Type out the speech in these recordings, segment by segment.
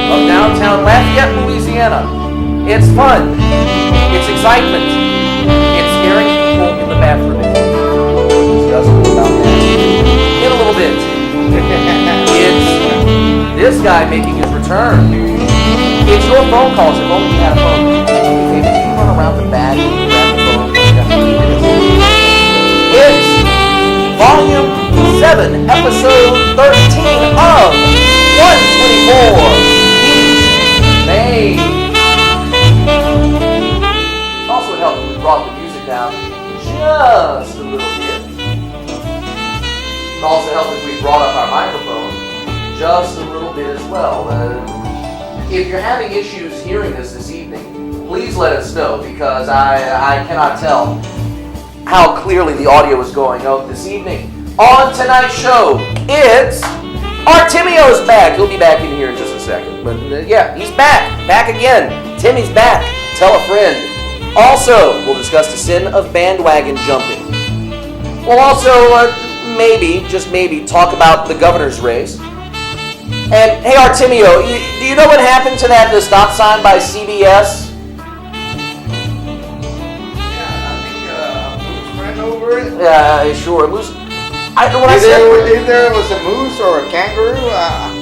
of downtown Lafayette, Louisiana. It's fun. It's excitement. It's scaring people in the bathroom. We'll discuss more about that in a little bit. It's this guy making his return. It's your phone calls. If only you had a phone. Maybe you can run around the back and grab the phone. It's Volume 7, Episode 13 of 124 East Main. Also, it helped if we brought the music down just a little bit. It also helped if we brought up our microphone just a little bit as well. If you're having issues hearing this evening, please let us know, because I cannot tell how clearly the audio is going out this evening. On tonight's show, it's Artemio's back. He'll be back in here in just a second. But yeah, he's back again. Timmy's back. Tell a friend. Also, we'll discuss the sin of bandwagon jumping. We'll also maybe, just maybe, talk about the governor's race. And hey, Artemio, do you know what happened to the stop sign by CBS? Over it? Yeah, sure. Moose. Either it was a moose or a kangaroo.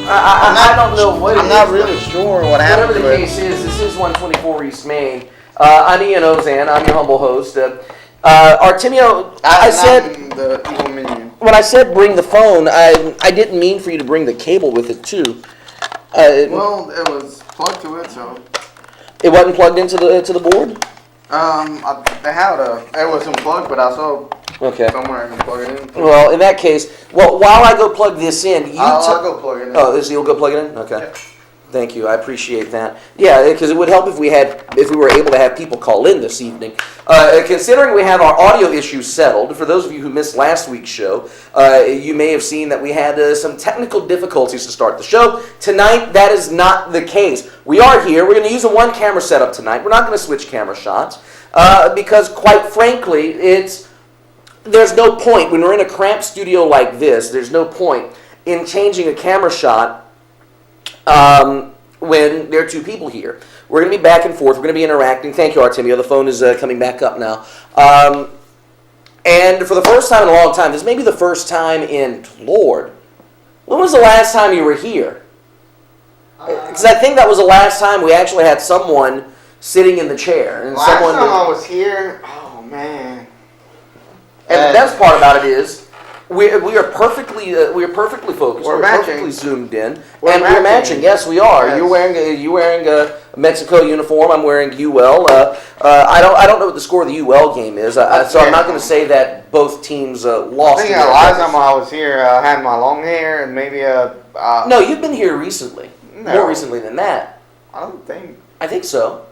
I don't know what it is. I'm not really sure what happened. Whatever the case is, this is 124 East Main. I'm Ian Ozan. I'm your humble host. Artemio, I said when I said bring the phone, I didn't mean for you to bring the cable with it too. Well, it was plugged to it, so it wasn't plugged into the board. It was unplugged, but I saw somewhere I can plug it in. Well, in that case, while I go plug this in, I'll go plug it in. Oh, you'll go plug it in? Okay. Yeah. Thank you. I appreciate that. Yeah, because it would help if we were able to have people call in this evening. Considering we have our audio issues settled, for those of you who missed last week's show, you may have seen that we had some technical difficulties to start the show. Tonight, that is not the case. We are here. We're going to use a one-camera setup tonight. We're not going to switch camera shots because, quite frankly, there's no point. When we're in a cramped studio like this, there's no point in changing a camera shot when there are two people here. We're going to be back and forth. We're going to be interacting. Thank you, Artemio. The phone is coming back up now. And for the first time in a long time, this may be the first time in, Lord, when was the last time you were here? Because I think that was the last time we actually had someone sitting in the chair. And last time I was here, oh man. And the best part about it is, we are perfectly focused. We're perfectly zoomed in, we're matching. Yes, we are. Yes. You're wearing a Mexico uniform. I'm wearing UL. I don't know what the score of the UL game is, so I'm not going to say that both teams lost. I think the last time I was here, I had my long hair and maybe No, you've been here recently. No. More recently than that. I don't think. I think so.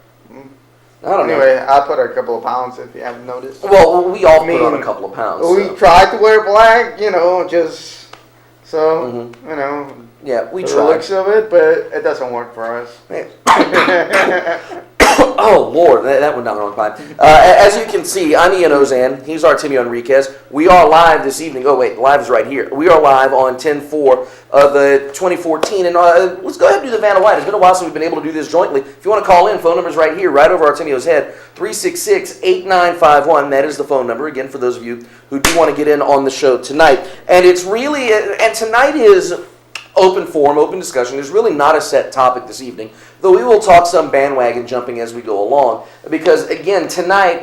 I don't know. Anyway, I put a couple of pounds if you haven't noticed. Well, we all put on a couple of pounds. We tried to wear black, just so, Yeah, we tried. The looks of it, but it doesn't work for us. Oh, Lord, that went down the wrong pipe. As you can see, I'm Ian Ozan. He's Artemio Enriquez. We are live this evening. Oh, wait, live is right here. We are live on 10/4 of 2014. And let's go ahead and do the Vanna White. It's been a while since we've been able to do this jointly. If you want to call in, phone number's right here, right over Artemio's head, 366-8951. That is the phone number, again, for those of you who do want to get in on the show tonight. And it's really, and tonight is open forum, open discussion. There's really not a set topic this evening, though we will talk some bandwagon jumping as we go along. Because, again, tonight,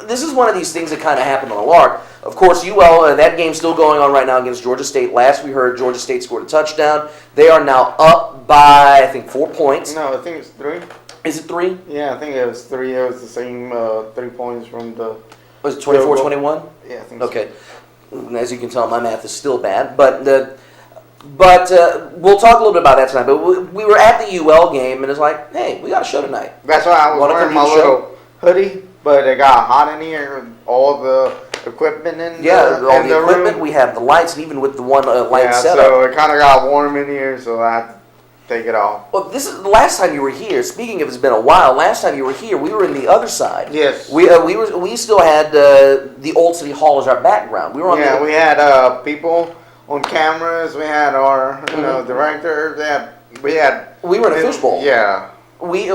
this is one of these things that kind of happened on a lark. Of course, UL, that game's still going on right now against Georgia State. Last we heard, Georgia State scored a touchdown. They are now up by, I think, 4 points. No, I think it's 3. Is it 3? Yeah, I think it was 3. It was the same 3 points from the... Was it 24-21? Yeah, I think okay. So. As you can tell, my math is still bad. But we'll talk a little bit about that tonight. But we were at the UL game, and it's like, hey, we got a show tonight. That's why I was wearing my little hoodie, but it got hot in here, and all the equipment in all the equipment. Room. We have the lights, and even with the one light setup. So it kind of got warm in here, so I had to take it off. Well, this is the last time you were here. Speaking of, it's been a while. Last time you were here, we were in the other side. Yes. We still had the old city hall as our background. We were on. We had people on cameras. We had our director. They had we had. We were in a fishbowl. Yeah. We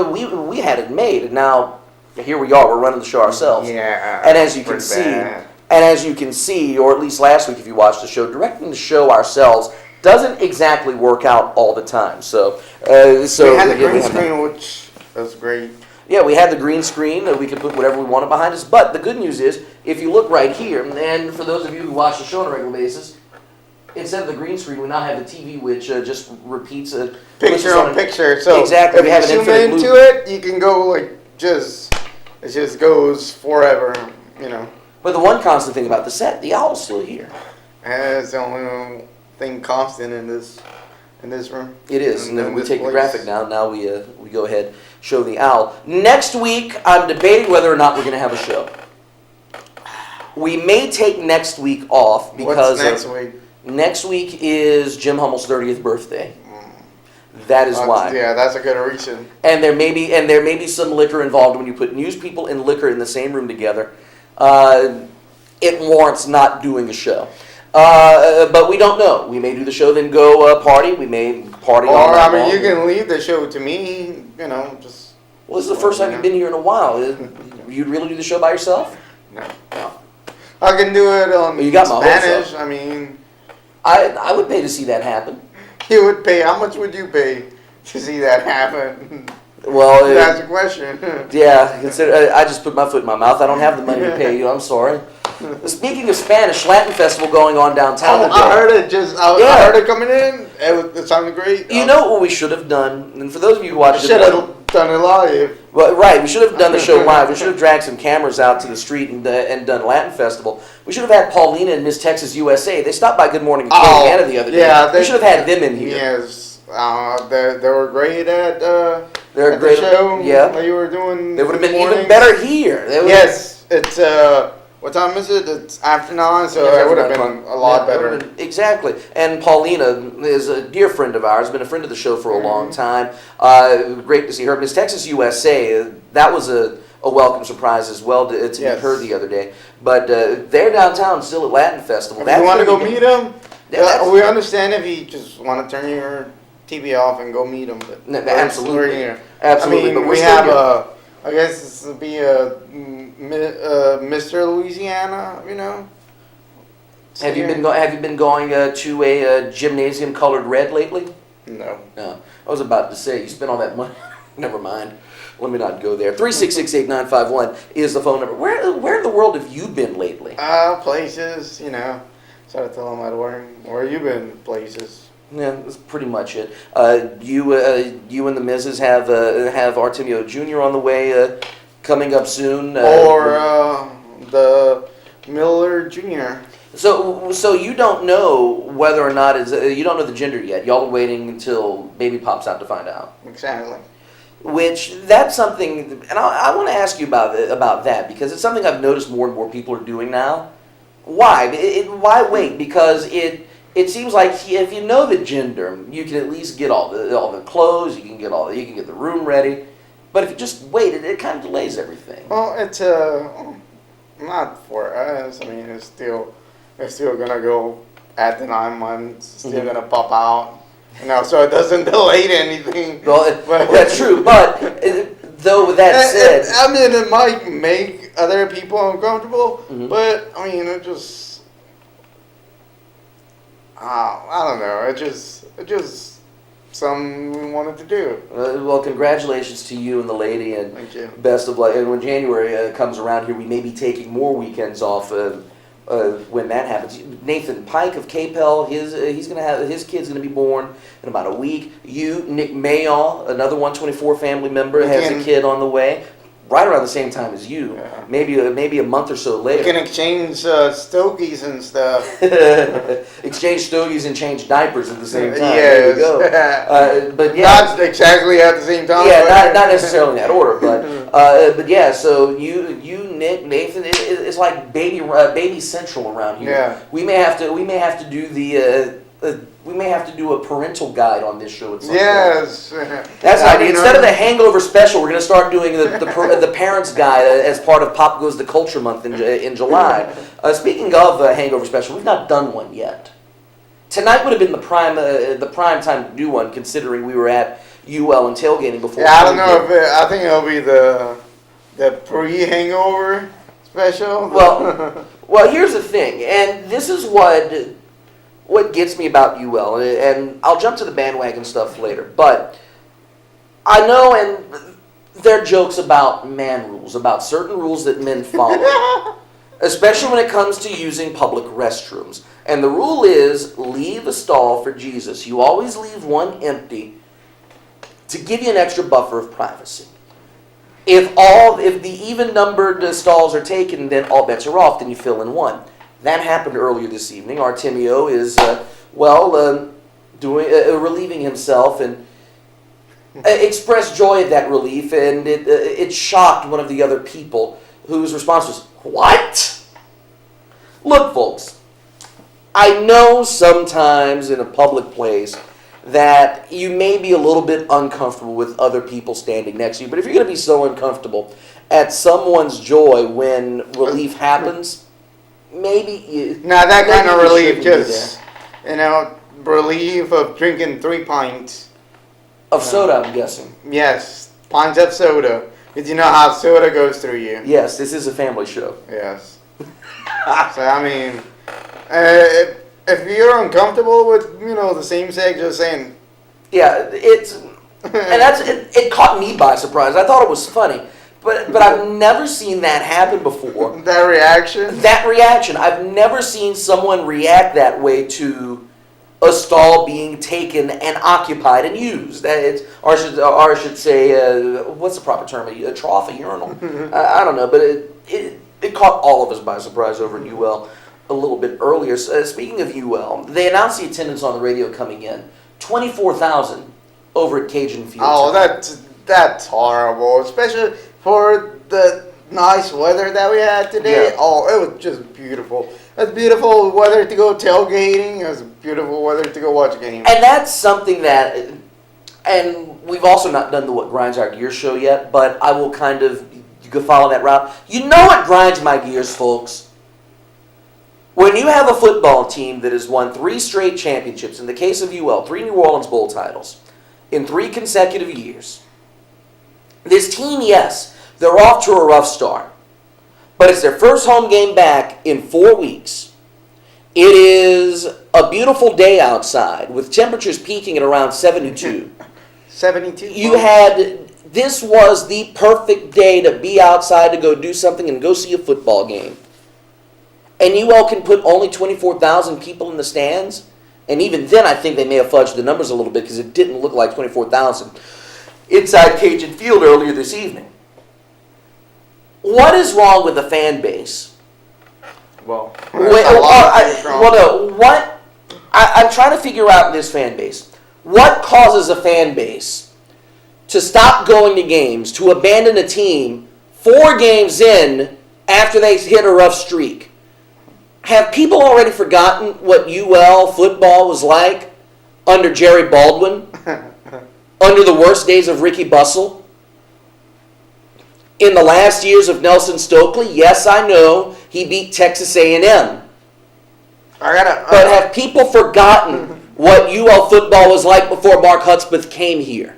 had it made, and now here we are. We're running the show ourselves. Yeah. And as you can pretty see, bad. or at least last week if you watched the show, directing the show ourselves doesn't exactly work out all the time. So we had the again, green screen, which was great. Yeah, we had the green screen. We could put whatever we wanted behind us. But the good news is, if you look right here, and for those of you who watch the show on a regular basis, instead of the green screen, we now have the TV, which just repeats a Picture on picture. So exactly, we have if an you zoom infinite into loop. it, you can go like it just goes forever. You know. But the one constant thing about the set, the owl's still here. That's the only thing constant in this room. It is, and then we this take the place. graphic now. Now we go ahead, show the owl. Next week, I'm debating whether or not we're going to have a show. We may take next week off because What's next week? Next week is Jim Hummel's 30th birthday. That is why. Yeah, that's a good reason. And there may be some liquor involved. When you put news people and liquor in the same room together, it warrants not doing a show. But we don't know. We may do the show, then go party. We may party all Or night I mean, long. you can leave the show to me. You know, just. Well, this is the first time you've been here in a while. You'd really do the show by yourself? No. No. I can do it on You got my hopes Spanish. I mean, I would pay to see that happen. you would pay. How much would you pay to see that happen? Well, That's the question. yeah. Consider I just put my foot in my mouth. I don't have the money to pay you. I'm sorry. Speaking of Spanish, Latin Festival going on downtown today. I heard it. I heard it coming in. It sounded great. You know what we should have done? And for those of you who watched should have done it live. Well, right, we should have done the show live. We should have dragged some cameras out to the street and done Latin Festival. We should have had Paulina and Miss Texas USA. They stopped by Good Morning Indiana the other day. Yeah, we should have had them in here. Yes, they were great at They're at great. the show. Yeah, that you were doing. they would have this been even morning. better here. Yes, it's what time is it? It's after 9, so it would have been a lot better. Exactly. And Paulina is a dear friend of ours, been a friend of the show for a long time. Great to see her. Miss Texas USA, that was a welcome surprise as well to meet her the other day. But they're downtown still at Latin Festival. If you want to go meet them, we understand if you just want to turn your TV off and go meet them. But absolutely. we're here. Absolutely. I mean, but we have I guess this will be Mr. Louisiana, you know. Have you been going to a gymnasium colored red lately? No. No. I was about to say you spent all that money. Never mind. Let me not go there. 3668951 is the phone number. Where in the world have you been lately? Places, you know. Started telling them where you been places. Yeah, that's pretty much it. You and the Mrs. have Artemio Jr. on the way coming up soon. Or the Miller Jr. So you don't know whether or not you don't know the gender yet. Y'all are waiting until baby pops out to find out. Exactly. Which that's something, and I want to ask you about that because it's something I've noticed more and more people are doing now. Why? Why wait? Because it seems like if you know the gender, you can at least get all the clothes. You can get the room ready. But if you just wait, it kind of delays everything. Well, it's not for us. I mean, it's still gonna go at the 9 months. It's still gonna pop out. You know, so it doesn't delay anything. Well, that's true. But though with that said, I mean, it might make other people uncomfortable. Mhm. But I mean, it just I don't know. It just something we wanted to do. well, congratulations to you and the lady, and Thank you. best of luck. And when January comes around here, we may be taking more weekends off. When that happens, Nathan Pike of KPEL, he's gonna have his kid's gonna be born in about a week. You, Nick Mayall, another 124 family member, has a kid on the way, right around the same time as you. Yeah. Maybe a month or so We later. can exchange stogies and stuff. Exchange stogies and change diapers at the same time. Yes. There you go. But yeah. Not exactly at the same time. Yeah, not necessarily in that order, but yeah. So you, Nick, Nathan, it's like baby central around here. Yeah. We may have to do we may have to do a parental guide on this show at some point. Yes. That's an idea. Instead of the Hangover special, we're going to start doing the parents guide as part of Pop Goes the Culture Month in July. Speaking of Hangover special, we've not done one yet. tonight would have been the prime time to do one, considering we were at UL and tailgating before. Yeah, I don't know if I think it'll be the pre-hangover special. Well, here's the thing, and this is what gets me about UL, and I'll jump to the bandwagon stuff later, but I know, and there are jokes about man rules, about certain rules that men follow, especially when it comes to using public restrooms. And the rule is, leave a stall for Jesus. You always leave one empty to give you an extra buffer of privacy. If the even-numbered stalls are taken, then all bets are off, then you fill in one. That happened earlier this evening. Artemio is, relieving himself and expressed joy at that relief, and it shocked one of the other people whose response was, "What?" Look, folks, I know sometimes in a public place that you may be a little bit uncomfortable with other people standing next to you, but if you're going to be so uncomfortable at someone's joy when relief happens, maybe you... Now that kind of relief, just, relief of drinking 3 pints. Of soda, I'm guessing. Yes, pints of soda. Did you know how soda goes through you? Yes, this is a family show. Yes. So, I mean, if you're uncomfortable with, the same sex, just saying. Yeah, it caught me by surprise. I thought it was funny. But I've never seen that happen before. That reaction? That reaction. I've never seen someone react that way to a stall being taken and occupied and used. Or I should say, what's the proper term? A trough, a urinal? I don't know, but it caught all of us by surprise over at UL a little bit earlier. Speaking of UL, they announced the attendance on the radio coming in. 24,000 over at Cajun Field. Oh, that's horrible, especially for the nice weather that we had today. Yeah. Oh, it was just beautiful. It's beautiful weather to go tailgating. It was beautiful weather to go watch a game. And that's something that, and we've also not done the What Grinds Our Gears show yet, but I will you can follow that route. You know what grinds my gears, folks? When you have a football team that has won 3 straight championships, in the case of UL, 3 New Orleans Bowl titles, in 3 consecutive years, this team, yes, they're off to a rough start, but it's their first home game back in 4 weeks. It is a beautiful day outside with temperatures peaking at around 72. 72? This was the perfect day to be outside, to go do something and go see a football game. And UL can put only 24,000 people in the stands. And even then, I think they may have fudged the numbers a little bit because it didn't look like 24,000 inside Cajun Field earlier this evening. What is wrong with the fan base? I'm trying to figure out this fan base. What causes a fan base to stop going to games, to abandon a team 4 games in after they hit a rough streak? Have people already forgotten what UL football was like under Jerry Baldwin? Under the worst days of Ricky Bustle? In the last years of Nelson Stokely? Yes, I know he beat Texas A&M. But have people forgotten what UL football was like before Mark Hudspeth came here?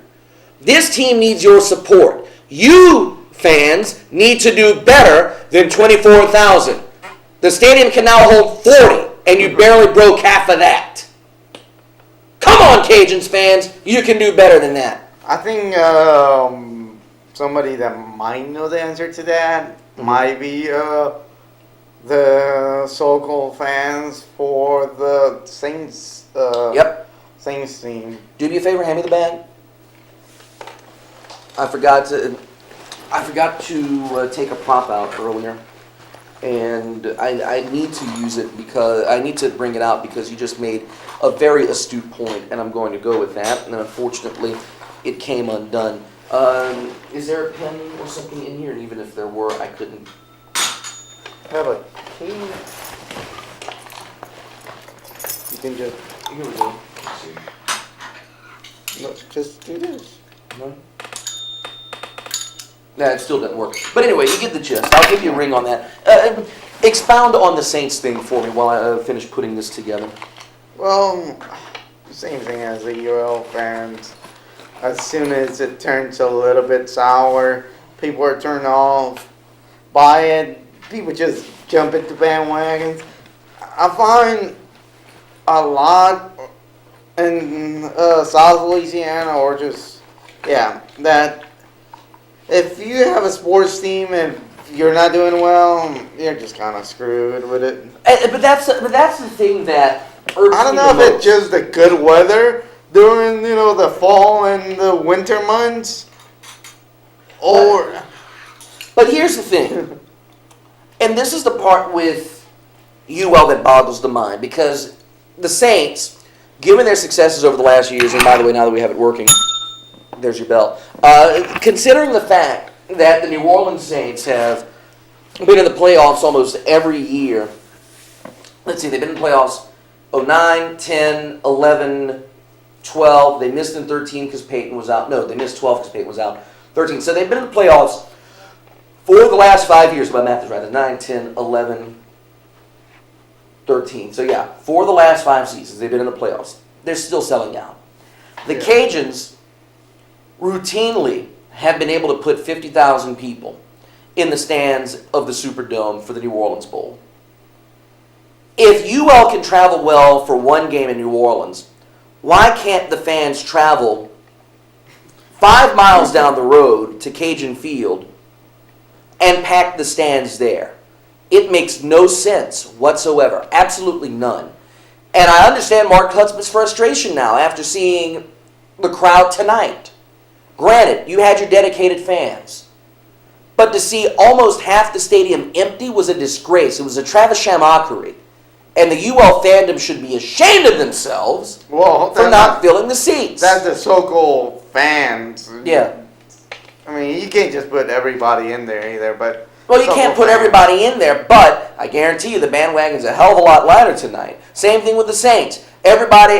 This team needs your support. You, fans, need to do better than 24,000. The stadium can now hold 40, and you barely broke half of that. Come on, Cajuns fans. You can do better than that. I think somebody that might know the answer to that might be the so-called fans for the Saints. Saints team. Do me a favor, hand me the bag. I forgot to take a prop out earlier. And I need to use it because I need to bring it out because you just made a very astute point, and I'm going to go with that. And unfortunately, it came undone. Is there a pen or something in here? And even if there were, I couldn't. Have a key. You can just. Here we go. Let's just do this. No. Nah, it still doesn't work. But anyway, you get the gist. I'll give you a ring on that. Expound on the Saints thing for me while I finish putting this together. Well, same thing as the UL fans. As soon as it turns a little bit sour, people are turned off by it. People just jump into bandwagons. I find a lot in South Louisiana, or just, yeah, that if you have a sports team and you're not doing well, you're just kind of screwed with it. But that's the thing that irks I don't me know the if most. it's just the good weather during, the fall and the winter months, or But here's the thing, and this is the part with UL that boggles the mind, because the Saints, given their successes over the last years, and by the way, now that we have it working, there's your bell. Considering the fact that the New Orleans Saints have been in the playoffs almost every year. Let's see, they've been in the playoffs 09, 10, 11, 12. They missed in 13 because Peyton was out. No, they missed 12 because Peyton was out. 13. So they've been in the playoffs for the last 5 years. My math is right. 9, 10, 11, 13. So yeah, for the last 5 seasons, they've been in the playoffs. They're still selling out. The Yeah. Cajuns routinely have been able to put 50,000 people in the stands of the Superdome for the New Orleans Bowl. If UL can travel well for one game in New Orleans, why can't the fans travel 5 miles down the road to Cajun Field and pack the stands there? It makes no sense whatsoever. Absolutely none. And I understand Mark Hudspeth's frustration now after seeing the crowd tonight. Granted, you had your dedicated fans. But to see almost half the stadium empty was a disgrace. It was a Travis mockery. And the UL fandom should be ashamed of themselves for not filling the seats. That's the so-called fans. Yeah. I mean, you can't just put everybody in there either, but... Well, you can't put everybody in there, but I guarantee you the bandwagon's a hell of a lot lighter tonight. Same thing with the Saints. Everybody,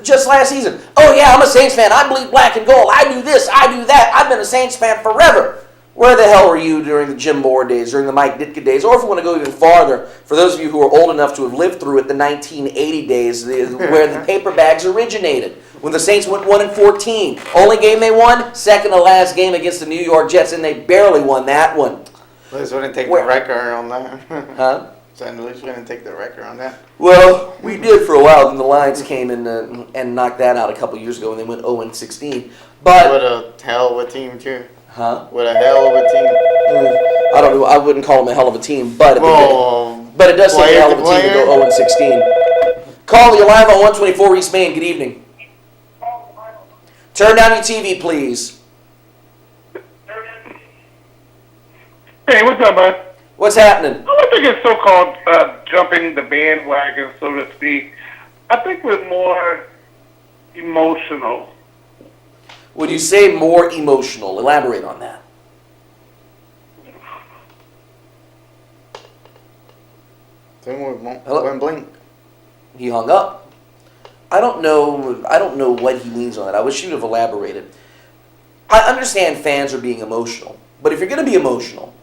just last season, oh yeah, I'm a Saints fan. I bleed black and gold. I do this, I do that. I've been a Saints fan forever. Where the hell were you during the Jim Moore days, during the Mike Ditka days, or if you want to go even farther, for those of you who are old enough to have lived through it, the 1980 days, where the paper bags originated, when the Saints went 1-14. Only game they won, second to last game against the New York Jets, and they barely won that one. Liz wouldn't take the record on that. Huh? St. Louis wouldn't take the record on that. Well, we did for a while, then the Lions came and knocked that out a couple years ago, and they went 0-16. But What a hell of a team, too. huh? What a hell of a team. I don't know. I wouldn't call them a hell of a team, but Well, but it does take a player hell to of a team to player. go 0-16. Call, you're live on 124 East Main. Good evening. Turn down your TV, please. Hey, what's up, bud? What's happening? I don't think it's so-called jumping the bandwagon, so to speak. I think we're more emotional. Would you say more emotional? Elaborate on that. Then Hello? went blink. He hung up. I don't know what he means on that. I wish he would have elaborated. I understand fans are being emotional, but if you're going to be emotional,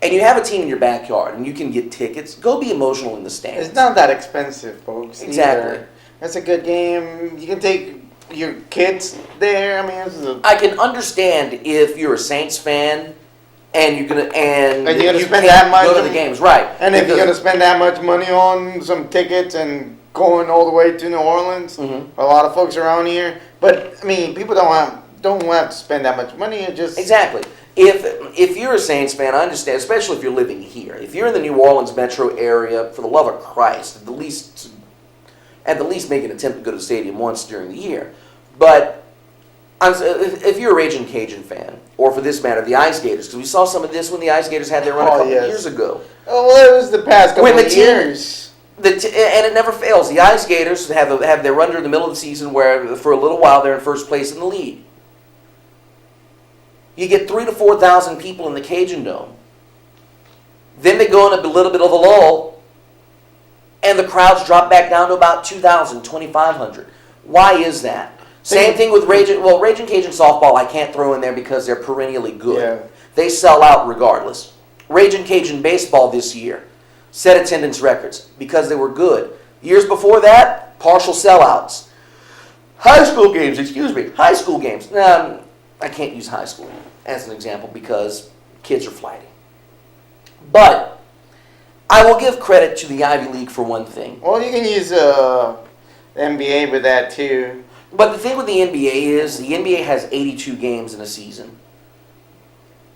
and you have a team in your backyard, and you can get tickets, go be emotional in the stands. It's not that expensive, folks. Exactly. Either. It's a good game. You can take your kids there. I mean, this is a... I can understand if you're a Saints fan and you're gonna you can't spend that much go to the games, right? And if you're Because- gonna spend that much money on some tickets and going all the way to New Orleans, Mhm. a lot of folks around here. But I mean, people don't have to spend that much money. It just Exactly. If you're a Saints fan, I understand, especially if you're living here. If you're in the New Orleans metro area, for the love of Christ, at the least make an attempt to go to the stadium once during the year. But if you're a Raging Cajun fan, or for this matter, the Ice Gators, because we saw some of this when the Ice Gators had their run a Oh, couple yes. years ago. Oh, well, it was the past couple When the of team- years. And it never fails. The Ice Gators have their run during the middle of the season where for a little while they're in first place in the league. You get 3,000 to 4,000 people in the Cajun Dome. Then they go in a little bit of a lull, and the crowds drop back down to about 2,000, 2,500. Why is that? Same thing with Raging Cajun softball I can't throw in there because they're perennially good. Yeah. They sell out regardless. Raging Cajun baseball this year set attendance records because they were good. Years before that, partial sellouts. High school games. I can't use high school as an example because kids are flighty. But I will give credit to the Ivy League for one thing. Well, you can use NBA with that too. But the thing with the NBA is the NBA has 82 games in a season.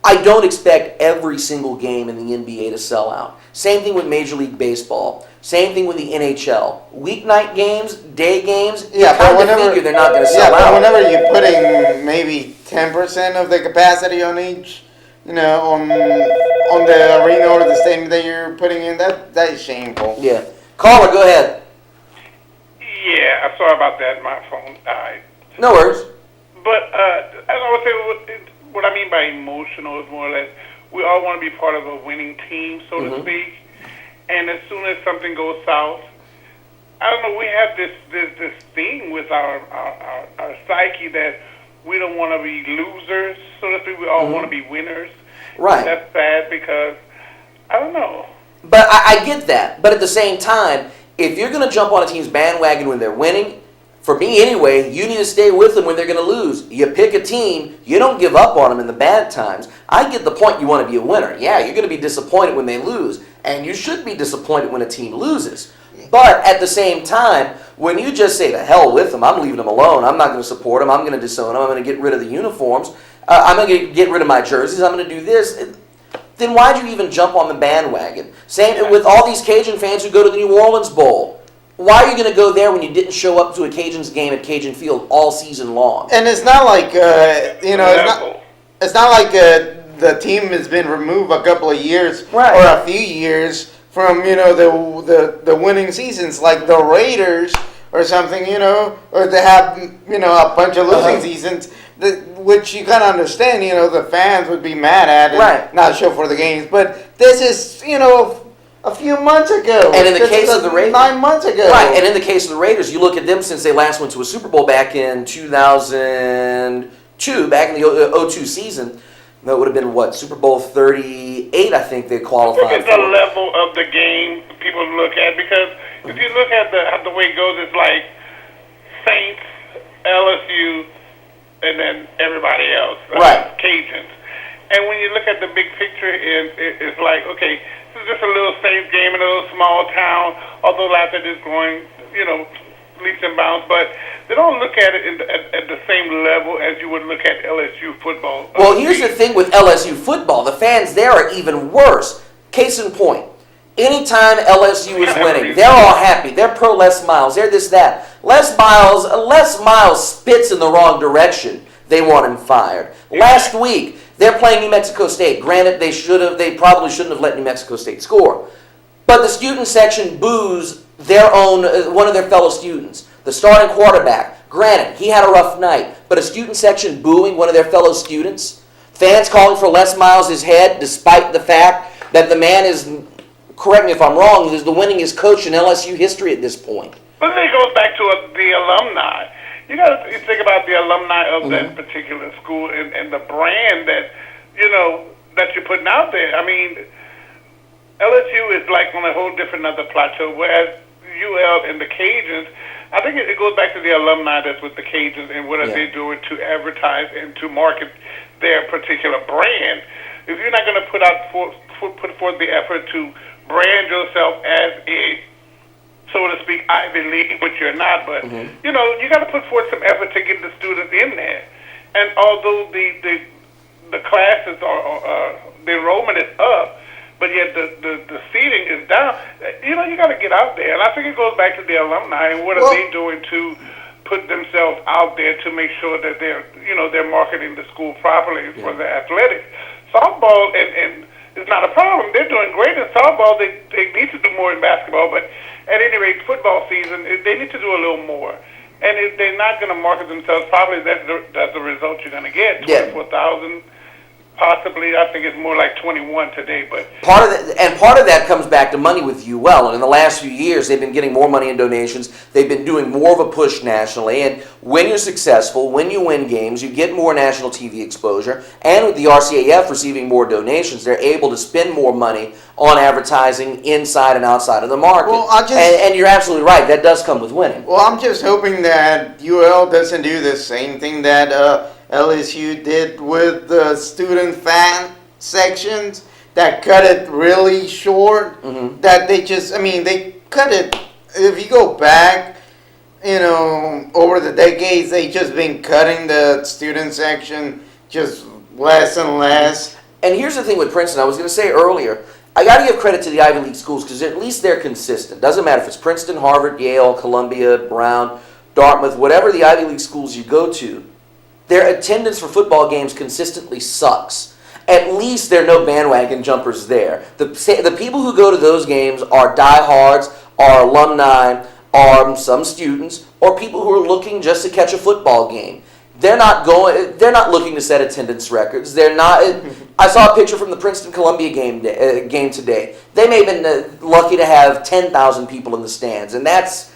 I don't expect every single game in the NBA to sell out. Same thing with Major League Baseball. Same thing with the NHL. Weeknight games, day games, Yeah, but whenever figure they're not going to sell out. whenever you're putting maybe 10% of the capacity on each, on the arena or the stadium that you're putting in, that is shameful. Yeah. Caller, go ahead. Yeah, I'm sorry about that. My phone died. No worries. But as I was saying, what I mean by emotional is more or less we all want to be part of a winning team, so to speak. And as soon as something goes south, I don't know. We have this thing with our psyche that we don't want to be losers, so to speak. We all want to be winners. Right. That's sad because I don't know. But I get that. But at the same time, if you're going to jump on a team's bandwagon when they're winning, for me anyway, you need to stay with them when they're going to lose. You pick a team, you don't give up on them in the bad times. I get the point, you want to be a winner. Yeah, you're going to be disappointed when they lose, and you should be disappointed when a team loses. But at the same time, when you just say, the hell with them, I'm leaving them alone, I'm not going to support them, I'm going to disown them, I'm going to get rid of the uniforms, I'm going to get rid of my jerseys, I'm going to do this, then why'd you even jump on the bandwagon? Same with all these Cajun fans who go to the New Orleans Bowl. Why are you going to go there when you didn't show up to a Cajuns game at Cajun Field all season long? And it's not like it's not like the team has been removed a couple of years or a few years from the winning seasons, like the Raiders or something, or they have a bunch of losing seasons, which you kind of understand. The fans would be mad at and not show for the games, but this is a few months ago. And in the case of the Raiders, 9 months ago. Right, and in the case of the Raiders, you look at them since they last went to a Super Bowl back in 2002, back in the 02 season. That would have been, Super Bowl 38, I think they qualified I think it's the level of the game people look at, because if you look at the way it goes, it's like Saints, LSU, and then everybody else. Cajuns. And when you look at the big picture, it's like, okay, this is just a little safe game in a little small town, although Lafayette is growing, leaps and bounds, but they don't look at it at the same level as you would look at LSU football. Well, here's the thing with LSU football. The fans there are even worse. Case in point, anytime LSU is winning, they're all happy. They're pro Les Miles. They're this, that. Les Miles spits in the wrong direction. They want him fired. Last week, they're playing New Mexico State. Granted, they probably shouldn't have let New Mexico State score. But the student section boos one of their fellow students. The starting quarterback. Granted, he had a rough night. But a student section booing one of their fellow students. Fans calling for Les Miles' head, despite the fact that the man is, correct me if I'm wrong, is the winningest coach in LSU history at this point. But then it goes back to the alumni. You got to think about the alumni of that particular school and the brand that that you're putting out there. I mean, LSU is like on a whole different other plateau, whereas UL and the Cajuns, I think it goes back to the alumni that's with the Cajuns and what are they doing to advertise and to market their particular brand. If you're not going to put forth the effort to brand yourself as a, so to speak, Ivy League, which you're not, but you got to put forth some effort to get the students in there. And although the classes the enrollment is up, but yet the seating is down, you got to get out there. And I think it goes back to the alumni and what are they doing to put themselves out there to make sure that they're marketing the school properly for the athletics. Softball and it's not a problem. They're doing great in softball. They need to do more in basketball, but at any rate, football season, they need to do a little more. And if they're not going to market themselves properly, that's the result you're going to get. 24,000 possibly, I think it's more like 21 today, but Part of that comes back to money with UL. And in the last few years, they've been getting more money in donations. They've been doing more of a push nationally. And when you're successful, when you win games, you get more national TV exposure. And with the RCAF receiving more donations, they're able to spend more money on advertising inside and outside of the market. Well, and you're absolutely right. That does come with winning. Well, I'm just hoping that UL doesn't do the same thing that LSU did with the student fan sections that cut it really short. Mm-hmm. That they cut it. If you go back, over the decades, they just been cutting the student section just less and less. And here's the thing with Princeton. I was going to say earlier, I got to give credit to the Ivy League schools because at least they're consistent. Doesn't matter if it's Princeton, Harvard, Yale, Columbia, Brown, Dartmouth, whatever the Ivy League schools you go to, their attendance for football games consistently sucks. At least there are no bandwagon jumpers there. The people who go to those games are diehards, are alumni, are some students, or people who are looking just to catch a football game. They're not looking to set attendance records. They're not. I saw a picture from the Princeton-Columbia game today. They may have been lucky to have 10,000 people in the stands, and that's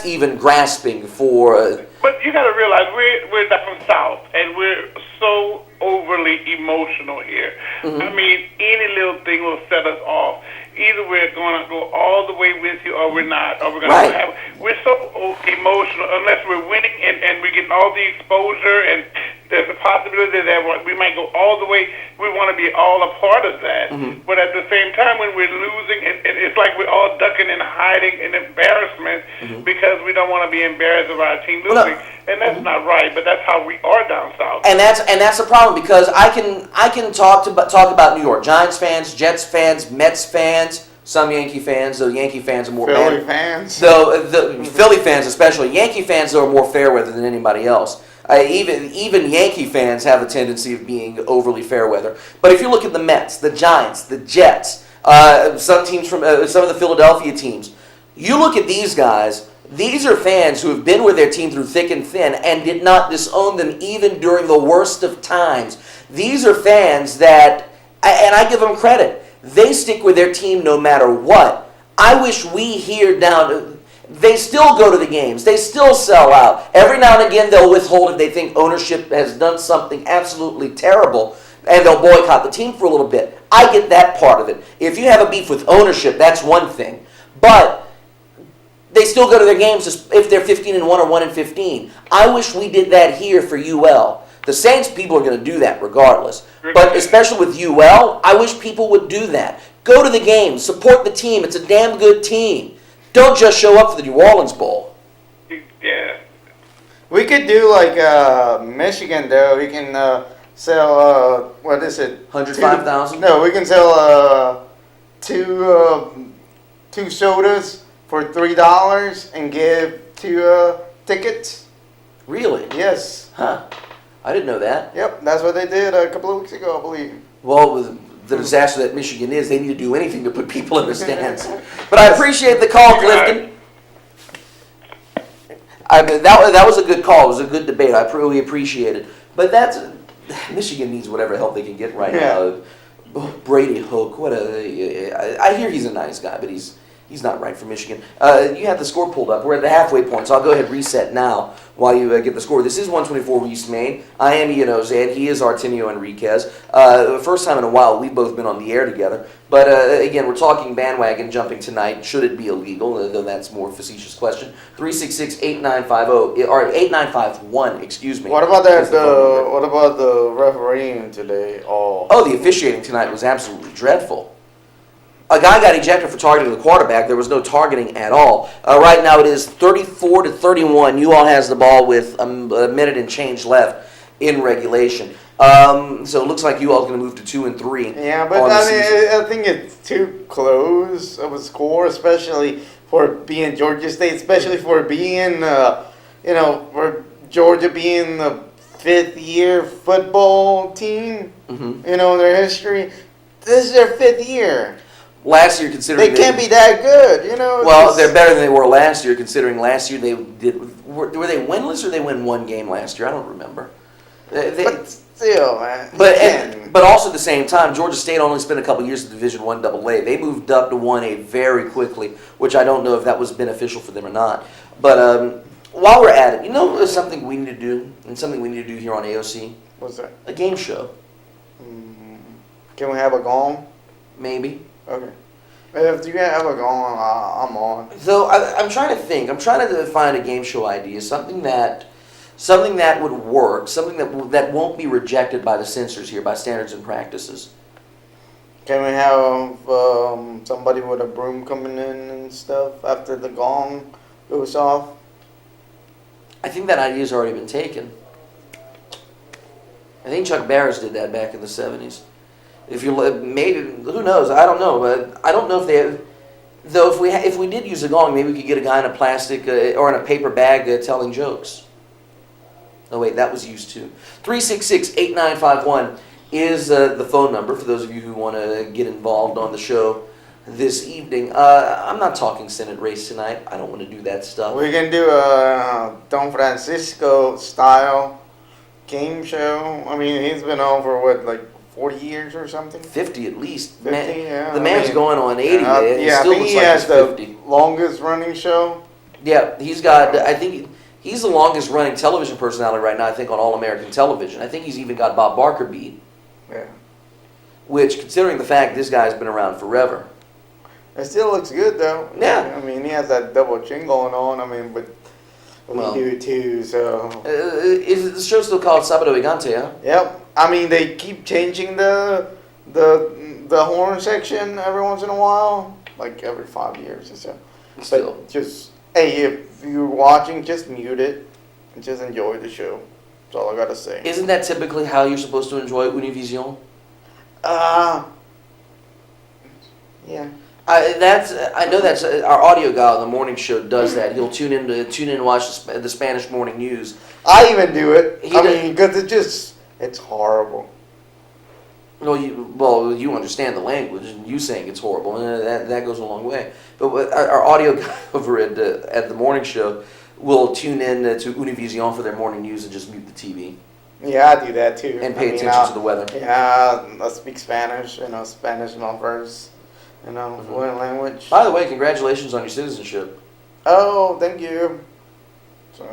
even grasping for. But you got to realize we're down south, and we're so overly emotional here. Mm-hmm. I mean, any little thing will set us off. Either we're going to go all the way with you, or we're not, or we're going to have. We're so emotional unless we're winning and we're getting all the exposure, and there's a possibility that we might go all the way. We want to be all a part of that. Mm-hmm. But at the same time, when we're losing, and it's like we're all ducking and hiding in embarrassment because we don't want to be embarrassed of our team losing. And that's not right, but that's how we are down south. And that's the problem because I can talk about New York Giants fans, Jets fans, Mets fans, some Yankee fans. Though Yankee fans are more Philly fans. Though the Philly fans especially, Yankee fans though are more fair weather than anybody else. Even Yankee fans have a tendency of being overly fair weather. But if you look at the Mets, the Giants, the Jets, some teams from some of the Philadelphia teams, you look at these guys. These are fans who have been with their team through thick and thin and did not disown them even during the worst of times. These are fans that, and I give them credit, they stick with their team no matter what. I wish we here they still go to the games. They still sell out. Every now and again they'll withhold if they think ownership has done something absolutely terrible, and they'll boycott the team for a little bit. I get that part of it. If you have a beef with ownership, that's one thing. But they still go to their games if they're 15-1 or 1-15. I wish we did that here for UL. The Saints people are going to do that regardless. But especially with UL, I wish people would do that. Go to the games. Support the team. It's a damn good team. Don't just show up for the New Orleans Bowl. Yeah. We could do like Michigan though. We can sell what is it? 105,000? No, we can sell two sodas for $3 and give 2 tickets. Really? Yes. Huh. I didn't know that. Yep, that's what they did a couple of weeks ago, I believe. Well, with the disaster that Michigan is, they need to do anything to put people in the stands. But I appreciate the call, Clifton. That was a good call. It was a good debate. I really appreciate it. But Michigan needs whatever help they can get right now. Brady Hoke, I hear he's a nice guy, but he's not right for Michigan. You have the score pulled up. We're at the halfway point, so I'll go ahead and reset now while you get the score. This is 124 East Main. I am Ian Ozan. He is Artemio Enriquez. First time in a while we've both been on the air together. But again, we're talking bandwagon jumping tonight. Should it be illegal? Though that's a more facetious question. 366-8950 or 8951. Excuse me. What about what about the refereeing today? Oh, the officiating tonight was absolutely dreadful. A guy got ejected for targeting the quarterback. There was no targeting at all. Right now it is 34-31. UL has the ball with a minute and change left in regulation. So it looks like UL is going to move to 2 and 3. Yeah, but I think it's too close of a score, especially for being Georgia State, especially for being, for Georgia being the 5th-year football team, their history. This is their 5th year. Last year, considering they can't be that good, Well, they're better than they were last year, considering last year they did. Were they winless or they win one game last year? I don't remember. But still, man. But also at the same time, Georgia State only spent a couple years at Division I AA. They moved up to 1A very quickly, which I don't know if that was beneficial for them or not. But while we're at it, there's something we need to do, and something we need to do here on AOC? What's that? A game show. Can we have a gong? Maybe. Okay. If you have a gong, I'm on. So I'm trying to think. I'm trying to find a game show idea, something that would work, something that won't be rejected by the censors here, by standards and practices. Can we have somebody with a broom coming in and stuff after the gong goes off? I think that idea's already been taken. I think Chuck Barris did that back in the 70s. If you maybe, who knows? I don't know, but I don't know if they have. Though if we did use a gong, maybe we could get a guy in a plastic or in a paper bag telling jokes. Oh wait, that was used too. 366-8951 is the phone number for those of you who want to get involved on the show this evening. I'm not talking Senate race tonight. I don't want to do that stuff. We can do a Don Francisco style game show. I mean, he's been on for what, like 40 years or something? 50 at least. 50, yeah. The man's going on 80. Yeah, It I still think looks he like has he's the 50. longest running show. Yeah, he's got, I think he's the longest running television personality right now, I think, on All American Television. I think he's even got Bob Barker beat. Yeah. Which, considering the fact this guy's been around forever. It still looks good though. Yeah. I mean, he has that double chin going on. I mean, but we do it too, so. Is the show still called Sábado Gigante, huh? Yep. I mean, they keep changing the horn section every once in a while, like every 5 years or so. Still. But just, hey, if you're watching, just mute it and just enjoy the show. That's all I gotta say. Isn't that typically how you're supposed to enjoy Univision? Yeah. I know that's our audio guy on the morning show does that. He'll tune in and watch the Spanish morning news. I even do it. Because it's horrible. Well, you understand the language, and you saying it's horrible, and that goes a long way. But our audio guy over at the morning show will tune in to Univision for their morning news and just mute the TV. Yeah, I do that too. And pay attention to the weather. Yeah, I speak Spanish. Spanish my first, fluent language. By the way, congratulations on your citizenship. Oh, thank you. So.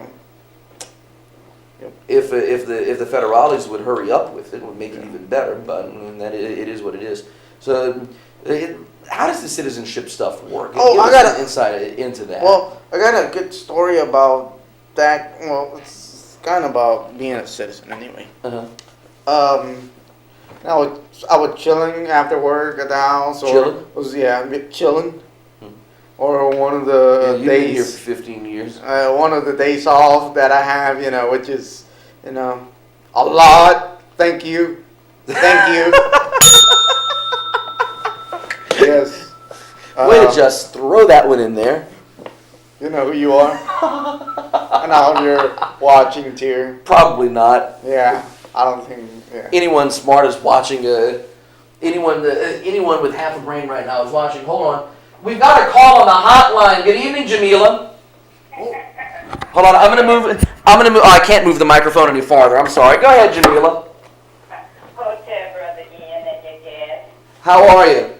Yep. If the federales would hurry up with it, would make it even better. But that it is what it is. So, how does the citizenship stuff work? Oh, Give I us got some insight into that. Well, I got a good story about that. Well, it's kind of about being a citizen anyway. Uh-huh. I was chilling after work at the house, or chilling. Or one of the You've days. been here for 15 years. One of the days off that I have, which is, a lot. Thank you. Thank you. Yes. Way to just throw that one in there. You know who you are. And I hope you're watching too. Probably not. Yeah, I don't think. Yeah. Anyone smart is watching. Anyone with half a brain right now is watching. Hold on. We've got a call on the hotline. Good evening, Jamila. Hold on. I'm gonna move. Oh, I can't move the microphone any farther. I'm sorry. Go ahead, Jamila. Okay, Brother Ian and your guest. How are you?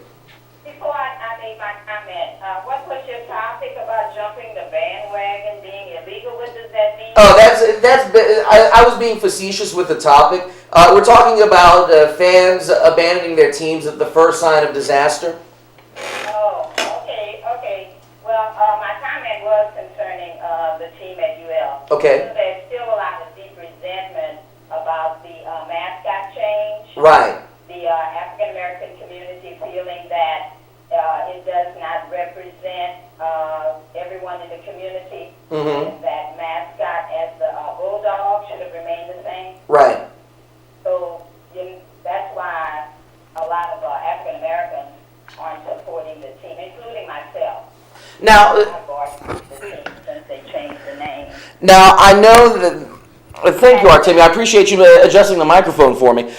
Before I make my comment, what was your topic about jumping the bandwagon being illegal? What does that mean? Oh, I was being facetious with the topic. We're talking about fans abandoning their teams at the first sign of disaster. Oh, okay. Well, my comment was concerning the team at UL. Okay. There's still a lot of deep resentment about the mascot change. Right. The African American community feeling that it does not represent everyone in the community, and that mascot as the bulldog should have remained the same. Right. So that's why a lot of African Americans aren't supporting the team, including myself. Now, I bought the team since they changed the name. Now I know that. Thank you, Artemia. I appreciate you adjusting the microphone for me.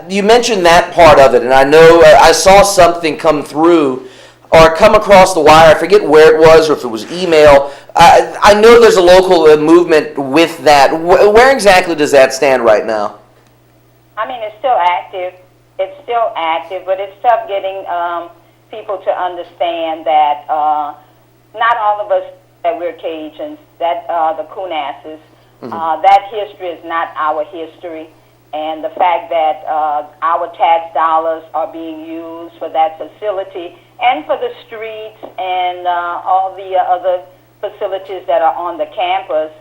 You mentioned that part of it, and I know I saw something come through or come across the wire. I forget where it was or if it was email. I know there's a local movement with that. Where exactly does that stand right now? I mean, it's still active. It's still active, but it's tough getting people to understand that not all of us that we're Cajuns, that the Kunasses, that history is not our history. And the fact that our tax dollars are being used for that facility and for the streets and all the other facilities that are on the campus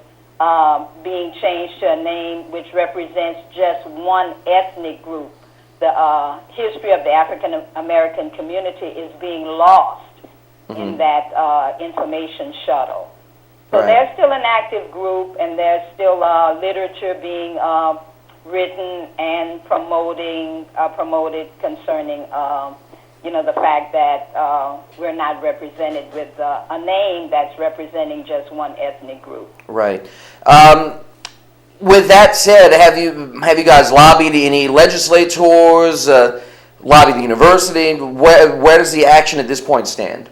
being changed to a name which represents just one ethnic group. The history of the African American community is being lost in that information shuttle. So there's still an active group, and there's still literature being written and promoted concerning, the fact that we're not represented with a name that's representing just one ethnic group. Right. With that said, have you guys lobbied any legislators, lobbied the university? Where does the action at this point stand?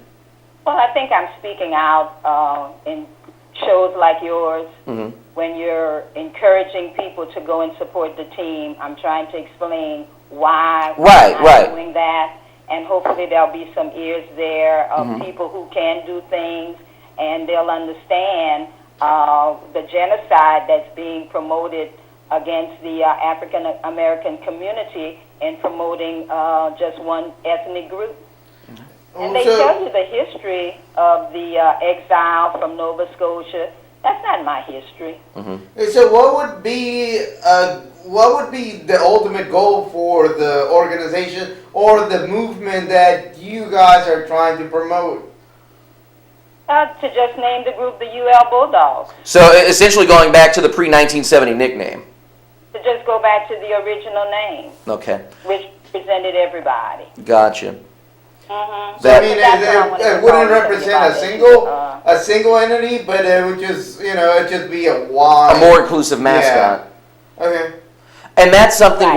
Well, I think I'm speaking out in shows like yours. When you're encouraging people to go and support the team, I'm trying to explain why I'm doing that, and hopefully there'll be some ears there of people who can do things, and they'll understand the genocide that's being promoted against the African American community and promoting just one ethnic group. And they tell you the history of the exile from Nova Scotia. That's not my history. So what would be the ultimate goal for the organization or the movement that you guys are trying to promote? To just name the group the UL Bulldogs. So essentially going back to the pre-1970 nickname. To just go back to the original name. Okay. Which presented everybody. Gotcha. So I mean, it wouldn't represent a single entity, but it would just, it'd just be a wide, a more inclusive mascot. Yeah. Okay. And that's something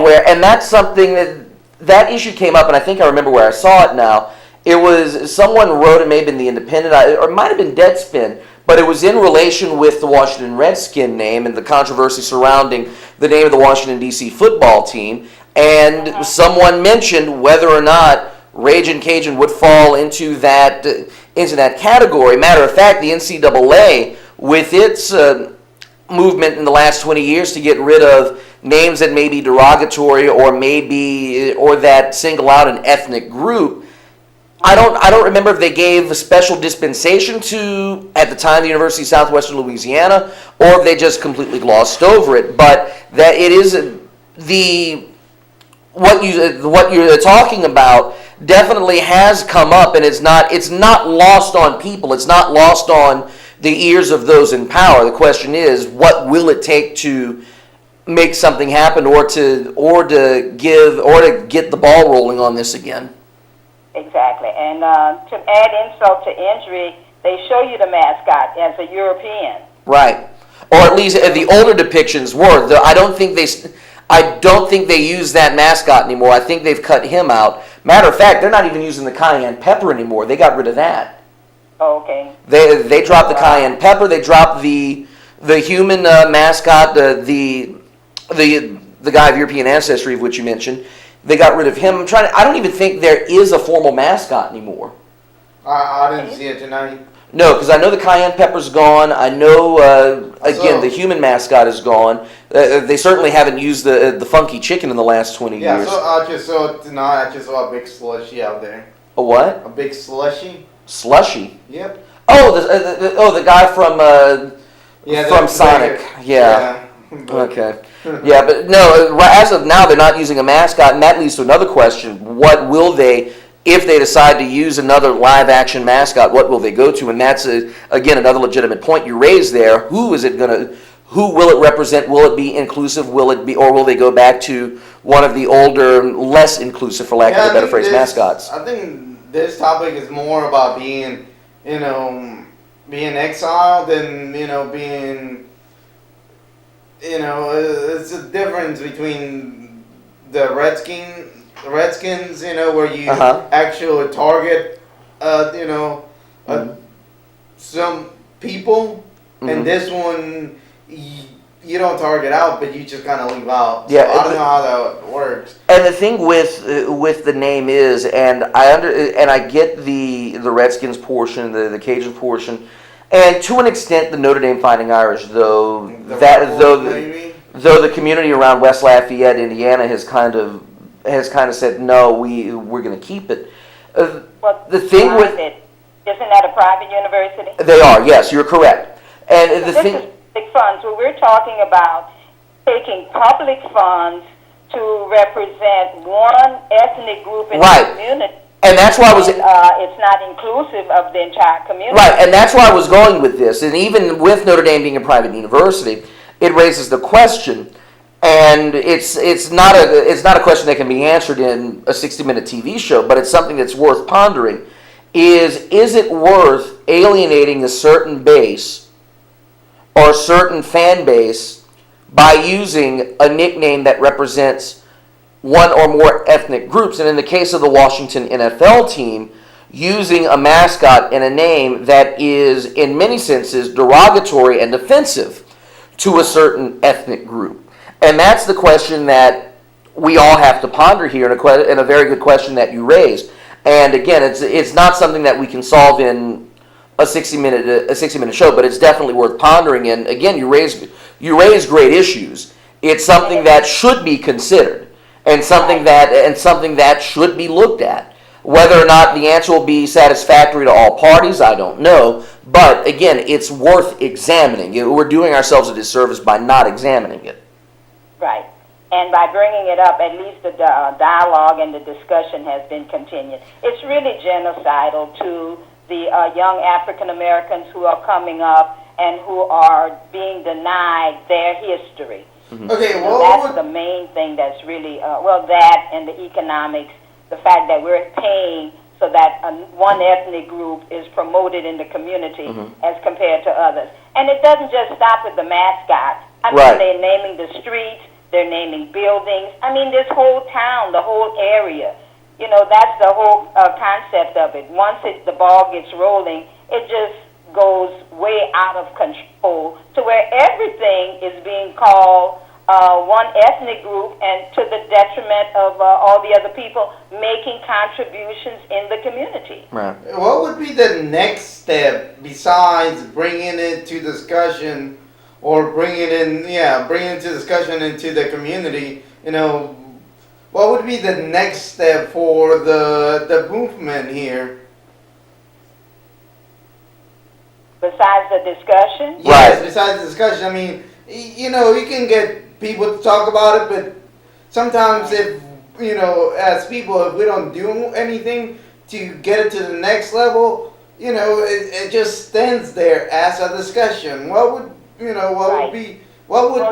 that issue came up, and I think I remember where I saw it now. It was someone wrote, it may have been the Independent, or it might have been Deadspin, but it was in relation with the Washington Redskin name and the controversy surrounding the name of the Washington, D.C. football team. And someone mentioned whether or not Ragin' Cajun would fall into that category. Matter of fact, the NCAA, with its movement in the last 20 years to get rid of names that may be derogatory or that single out an ethnic group, I don't remember if they gave a special dispensation to, at the time, the University of Southwestern Louisiana, or if they just completely glossed over it. But that it is what you're talking about definitely has come up, and it's not lost on people. It's not lost on the ears of those in power. The question is, what will it take to make something happen, or to get the ball rolling on this again? Exactly. And to add insult to injury, they show you the mascot as a European. Right. Or at least the older depictions were. I don't think they use that mascot anymore. I think they've cut him out. Matter of fact, they're not even using the cayenne pepper anymore. They got rid of that. Okay. They dropped the cayenne pepper. They dropped the human mascot, the guy of European ancestry, of which you mentioned. They got rid of him. I don't even think there is a formal mascot anymore. I didn't see it tonight. No, because I know the cayenne pepper's gone. I know, the human mascot is gone. They certainly haven't used the funky chicken in the last 20 years. Yeah, so I just saw it tonight. I just saw a big slushy out there. A what? A big slushy. Slushy? Yep. Oh, the guy from Sonic. Yeah. Okay. Yeah, but no, as of now, they're not using a mascot, and that leads to another question. What will they, if they decide to use another live-action mascot, what will they go to? And that's, again, another legitimate point you raised there. Who will it represent? Will it be inclusive? Or will they go back to one of the older, less inclusive, for lack of a better phrase, mascots? I think this topic is more about being exiled than, being... it's a difference between the Redskins, where you actually target some people, and this one you don't target out, but you just kind of leave out. So Yeah, I don't know how that works. And the thing with the name is, and I get the Redskins portion, the Cajun portion, and to an extent the Notre Dame Fighting Irish, though though the community around West Lafayette, Indiana, has kind of said no, we're going to keep it. The thing with isn't that a private university? They are, yes, you're correct. And the this thing. is public funds. Well, we're talking about taking public funds to represent one ethnic group in Right. the community. And that's why I was. And, it's not inclusive of the entire community. Right, and that's why I was going with this. And even with Notre Dame being a private university, it raises the question, and it's not a question that can be answered in a 60-minute TV show, but it's something that's worth pondering. Is it worth alienating a certain base or a certain fan base by using a nickname that represents one or more ethnic groups? And in the case of the Washington NFL team, using a mascot and a name that is, in many senses, derogatory and offensive to a certain ethnic group. And that's the question that we all have to ponder here, and a very good question that you raised. And again, it's not something that we can solve in a 60-minute show, but it's definitely worth pondering. And again, you raise great issues. It's something that should be considered, and something that should be looked at. Whether or not the answer will be satisfactory to all parties, I don't know. But again, it's worth examining. We're doing ourselves a disservice by not examining it. Right. And by bringing it up, at least the dialogue and the discussion has been continued. It's really genocidal to the young African Americans who are coming up and who are being denied their history. Okay, well, that's the main thing that's really, that and the economics, the fact that we're paying so that one ethnic group is promoted in the community as compared to others. And it doesn't just stop with the mascot. I mean, they're naming the streets, they're naming buildings. I mean, this whole town, the whole area. You know, that's the whole concept of it. Once the ball gets rolling, it just goes way out of control to where everything is being called one ethnic group, and to the detriment of all the other people making contributions in the community. Right. What would be the next step besides bringing it to discussion, or bringing it to discussion into the community? You know, what would be the next step for the movement here? Besides the discussion? Yes, besides the discussion. I mean, you know, you can get people to talk about it, but sometimes if, you know, as people, if we don't do anything to get it to the next level, you know, it just stands there as a discussion. What would, you know, Well,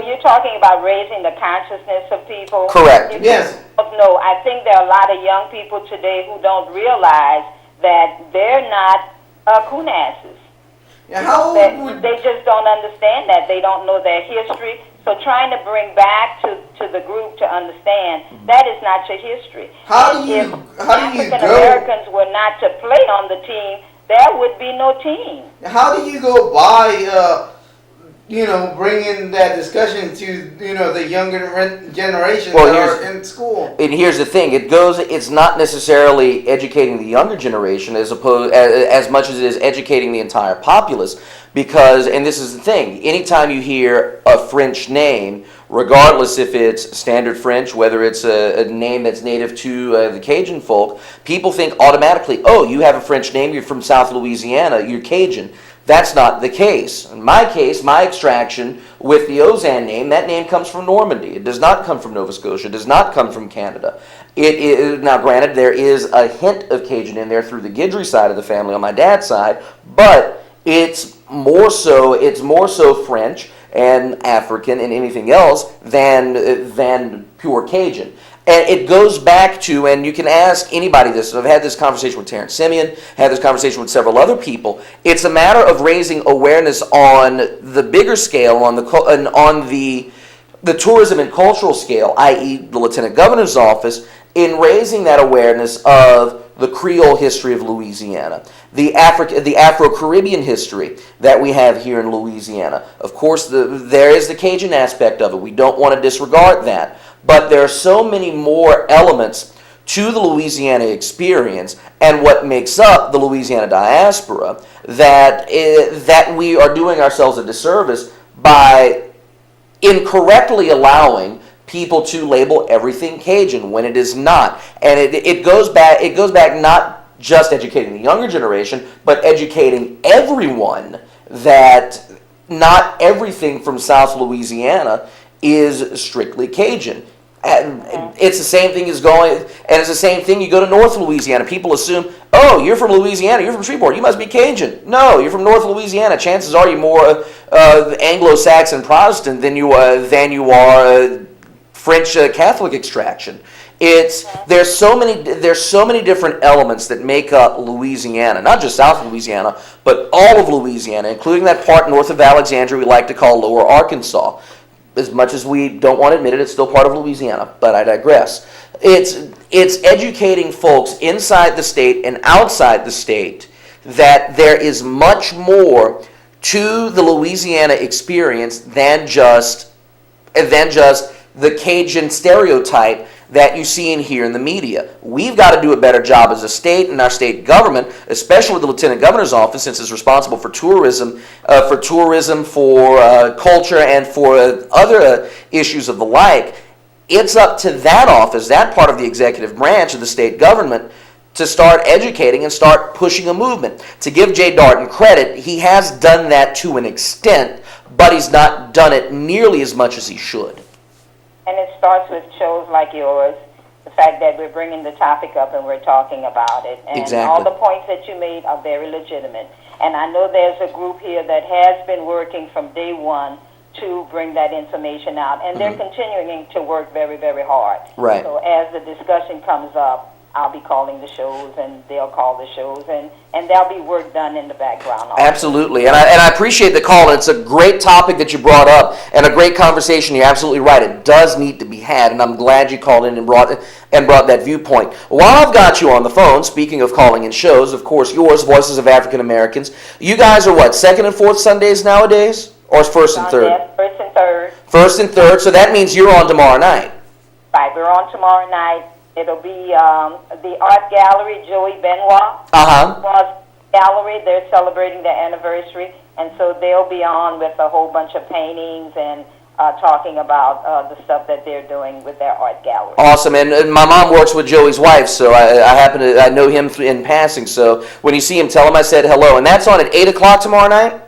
you're talking about raising the consciousness of people. Correct. Yes. No, I think there are a lot of young people today who don't realize that they're not coon asses. Yeah, they just don't understand that. They don't know their history. So trying to bring back to the group to understand that is not your history. If African Americans were not to play on the team, there would be no team. How do you go by, you know, bringing that discussion to, you know, the younger generation that are in school? And here's the thing: it's not necessarily educating the younger generation as much as it is educating the entire populace. Because, and this is the thing, anytime you hear a French name, regardless if it's standard French, whether it's a name that's native to the Cajun folk, people think automatically, oh, you have a French name, you're from South Louisiana, you're Cajun. That's not the case. In my case, my extraction with the Ozan name, that name comes from Normandy. It does not come from Nova Scotia. It does not come from Canada. Now, granted, there is a hint of Cajun in there through the Guidry side of the family on my dad's side, but it's more so French and African and anything else than pure Cajun. And it goes back to, and you can ask anybody this, I've had this conversation with Terrence Simeon, had this conversation with several other people, it's a matter of raising awareness on the bigger scale, on the tourism and cultural scale, i.e. the Lieutenant Governor's office, in raising that awareness of the Creole history of Louisiana, the Afro-Caribbean history that we have here in Louisiana. Of course, there is the Cajun aspect of it. We don't want to disregard that. But there are so many more elements to the Louisiana experience and what makes up the Louisiana diaspora that we are doing ourselves a disservice by incorrectly allowing people to label everything Cajun when it is not. And it goes back not just educating the younger generation, but educating everyone that not everything from South Louisiana is strictly Cajun. And it's the same thing it's the same thing you go to North Louisiana. People assume, oh, you're from Louisiana, you're from Shreveport, you must be Cajun. No, you're from North Louisiana. Chances are you're more Anglo-Saxon Protestant than you are French Catholic extraction. There's so many different elements that make up Louisiana, not just South Louisiana, but all of Louisiana, including that part north of Alexandria we like to call Lower Arkansas. As much as we don't want to admit it, it's still part of Louisiana, but I digress. It's educating folks inside the state and outside the state that there is much more to the Louisiana experience than just the Cajun stereotype that you see and hear in the media. We've got to do a better job as a state and our state government, especially the Lieutenant Governor's office, since it's responsible for tourism, for culture, and for other issues of the like. It's up to that office, that part of the executive branch of the state government, to start educating and start pushing a movement. To give Jay Darden credit, he has done that to an extent, but he's not done it nearly as much as he should. And it starts with shows like yours, the fact that we're bringing the topic up and we're talking about it. And exactly. All the points that you made are very legitimate. And I know there's a group here that has been working from day one to bring that information out. And they're continuing to work very, very hard. Right. So as the discussion comes up, I'll be calling the shows, and they'll call the shows, and there'll be work done in the background also. Absolutely, and I appreciate the call. It's a great topic that you brought up, and a great conversation. You're absolutely right. It does need to be had, and I'm glad you called in and brought that viewpoint. While I've got you on the phone, speaking of calling in shows, of course, yours, Voices of African Americans. You guys are what, second and fourth Sundays nowadays, or is first and third? Yes, first and third. First and third. So that means you're on tomorrow night. Right, we're on tomorrow night. It'll be the Art Gallery, Joey Benoit. Was Gallery. They're celebrating their anniversary, and so they'll be on with a whole bunch of paintings and talking about the stuff that they're doing with their art gallery. Awesome, and my mom works with Joey's wife, so I know him in passing. So when you see him, tell him I said hello. And that's on at 8 o'clock tomorrow night?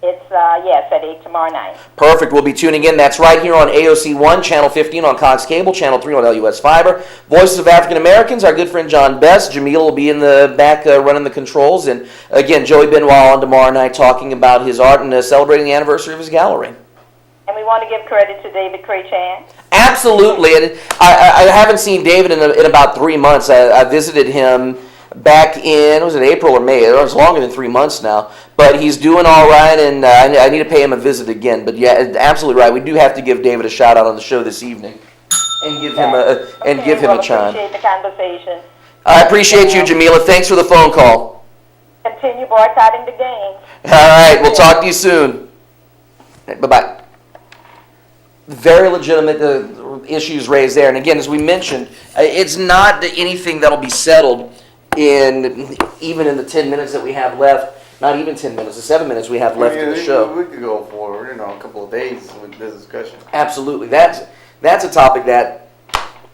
It's, yes, at 8 tomorrow night. Perfect. We'll be tuning in. That's right here on AOC 1, Channel 15 on Cox Cable, Channel 3 on LUS Fiber. Voices of African Americans, our good friend John Best. Jamil will be in the back running the controls. And again, Joey Benoit on tomorrow night talking about his art and celebrating the anniversary of his gallery. And we want to give credit to David Cray-Chan. Absolutely. And I haven't seen David in about 3 months. I visited him back in, was it April or May? It was longer than 3 months now. But he's doing all right, and I need to pay him a visit again. But yeah, absolutely right. We do have to give David a shout out on the show this evening, and give him a chime. Appreciate the conversation. I appreciate you, Jamila. Thanks for the phone call. Continue boycotting the games. All right, we'll talk to you soon. Bye-bye. Very legitimate issues raised there, and again, as we mentioned, it's not anything that'll be settled even in the 10 minutes that we have left. Not even 10 minutes, the 7 minutes we have left in the show. We could go for a couple of days with this discussion. Absolutely, that's a topic that